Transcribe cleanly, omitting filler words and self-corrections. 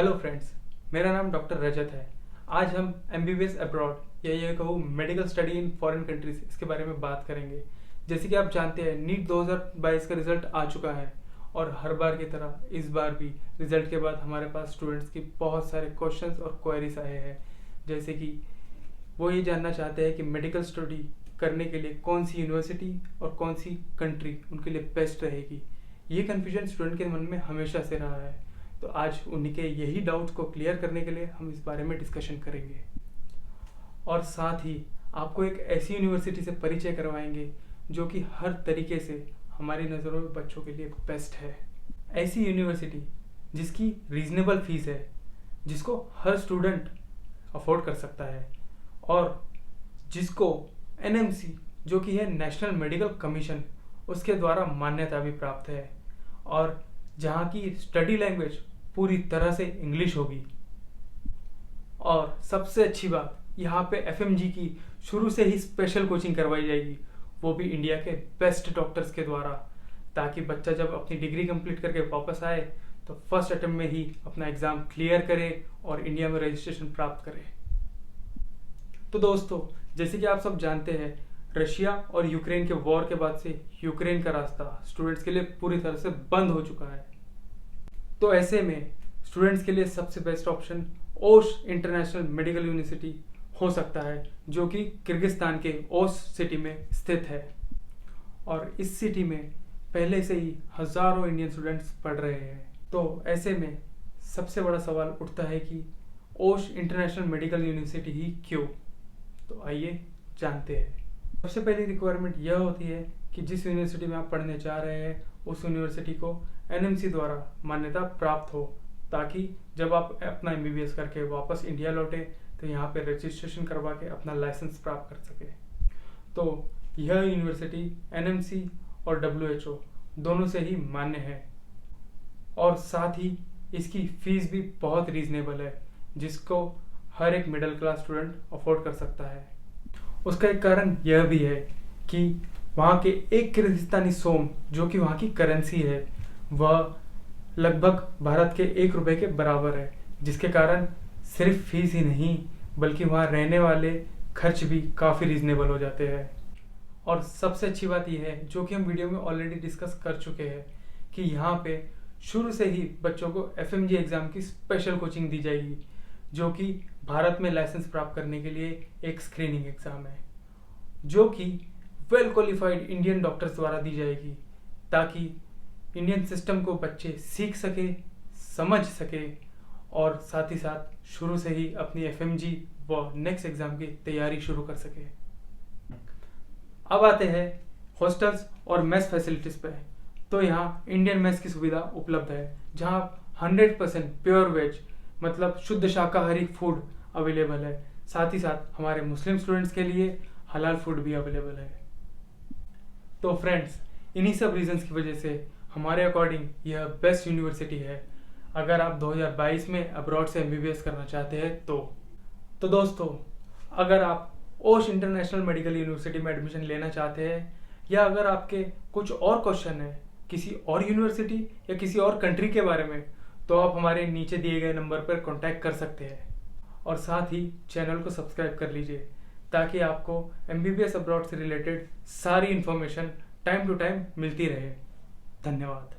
Hello friends, मेरा नाम doctor रजत है। आज हम एमबीबीएस अब्रॉड या ये कहूँ medical study in foreign countries इसके बारे में बात करेंगे। जैसे कि आप जानते हैं, नीट 2022 का रिजल्ट आ चुका है और हर बार की तरह इस बार भी रिजल्ट के बाद हमारे पास स्टूडेंट्स की बहुत सारे क्वेश्चंस और क्वेरीज आए हैं। जैसे कि वो ये जानना चाहते हैं कि मेडिकल स्टडी करने के लिए कौन सी यूनिवर्सिटी और कौन सी कंट्री उनके लिए बेस्ट रहेगी। ये कन्फ्यूजन स्टूडेंट के मन में हमेशा से रहा है, तो आज उनके यही डाउट्स को क्लियर करने के लिए हम इस बारे में डिस्कशन करेंगे और साथ ही आपको एक ऐसी यूनिवर्सिटी से परिचय करवाएंगे जो कि हर तरीके से हमारी नज़रों में बच्चों के लिए बेस्ट है। ऐसी यूनिवर्सिटी जिसकी रीजनेबल फीस है, जिसको हर स्टूडेंट अफोर्ड कर सकता है और जिसको एनएमसी जो कि है नेशनल मेडिकल कमीशन उसके द्वारा मान्यता भी प्राप्त है और जहाँ की स्टडी लैंग्वेज पूरी तरह से इंग्लिश होगी। और सबसे अच्छी बात, यहाँ पे एफएमजी की शुरू से ही स्पेशल कोचिंग करवाई जाएगी, वो भी इंडिया के बेस्ट डॉक्टर्स के द्वारा, ताकि बच्चा जब अपनी डिग्री कंप्लीट करके वापस आए तो फर्स्ट अटेम्प्ट में ही अपना एग्ज़ाम क्लियर करे और इंडिया में रजिस्ट्रेशन प्राप्त करे। तो दोस्तों, जैसे कि आप सब जानते हैं, रशिया और यूक्रेन के वॉर के बाद से यूक्रेन का रास्ता स्टूडेंट्स के लिए पूरी तरह से बंद हो चुका है। तो ऐसे में स्टूडेंट्स के लिए सबसे best option Osh international medical university हो सकता है, जो कि किर्गिस्तान के ओश सिटी में स्थित है और इस सिटी में पहले से ही हज़ारों इंडियन स्टूडेंट्स पढ़ रहे हैं। तो ऐसे में सबसे बड़ा सवाल उठता है कि ओश इंटरनेशनल मेडिकल यूनिवर्सिटी ही क्यों? तो आइए जानते हैं। सबसे पहली रिक्वायरमेंट यह होती है कि जिस यूनिवर्सिटी में आप पढ़ने जा रहे हैं उस यूनिवर्सिटी को एनएमसी द्वारा मान्यता प्राप्त हो, ताकि जब आप अपना एमबीबीएस करके वापस इंडिया लौटे तो यहाँ पे रजिस्ट्रेशन करवा के अपना लाइसेंस प्राप्त कर सके। तो यह यूनिवर्सिटी एनएमसी और डब्ल्यूएचओ दोनों से ही मान्य है और साथ ही इसकी फीस भी बहुत रीजनेबल है, जिसको हर एक मिडिल क्लास स्टूडेंट अफोर्ड कर सकता है। उसका एक कारण यह भी है कि वहाँ के एक किर्गिस्तानी सोम जो कि वहाँ की करेंसी है, वह लगभग भारत के 1 रुपए के बराबर है, जिसके कारण सिर्फ फीस ही नहीं बल्कि वहाँ रहने वाले खर्च भी काफ़ी रीजनेबल हो जाते हैं। और सबसे अच्छी बात यह है, जो कि हम वीडियो में ऑलरेडी डिस्कस कर चुके हैं, कि यहाँ पे शुरू से ही बच्चों को एफएमजी एग्ज़ाम की स्पेशल कोचिंग दी जाएगी, जो कि भारत में लाइसेंस प्राप्त करने के लिए एक स्क्रीनिंग एग्ज़ाम है, जो कि वेल क्वालिफाइड इंडियन डॉक्टर्स द्वारा दी जाएगी, ताकि इंडियन सिस्टम को बच्चे सीख सके, समझ सके और साथ ही साथ शुरू से ही अपनी एफएमजी व नेक्स्ट एग्ज़ाम की तैयारी शुरू कर सके। अब आते हैं हॉस्टल्स और मेस फैसिलिटीज़ पे। तो यहाँ इंडियन मेस की सुविधा उपलब्ध है, जहाँ 100% प्योर वेज मतलब शुद्ध शाकाहारी फूड अवेलेबल है। साथ ही साथ हमारे मुस्लिम स्टूडेंट्स के लिए हलाल फूड भी अवेलेबल है। तो फ्रेंड्स, इन्हीं सब रीजंस की वजह से हमारे अकॉर्डिंग यह बेस्ट यूनिवर्सिटी है अगर आप 2022 में अब्रॉड से एमबीबीएस करना चाहते हैं तो दोस्तों, अगर आप ओश इंटरनेशनल मेडिकल यूनिवर्सिटी में एडमिशन लेना चाहते हैं या अगर आपके कुछ और क्वेश्चन है किसी और यूनिवर्सिटी या किसी और कंट्री के बारे में, तो आप हमारे नीचे दिए गए नंबर पर कॉन्टैक्ट कर सकते हैं और साथ ही चैनल को सब्सक्राइब कर लीजिए, ताकि आपको एमबीबीएस अब्रॉड से रिलेटेड सारी इन्फॉर्मेशन टाइम टू टाइम मिलती रहे। धन्यवाद।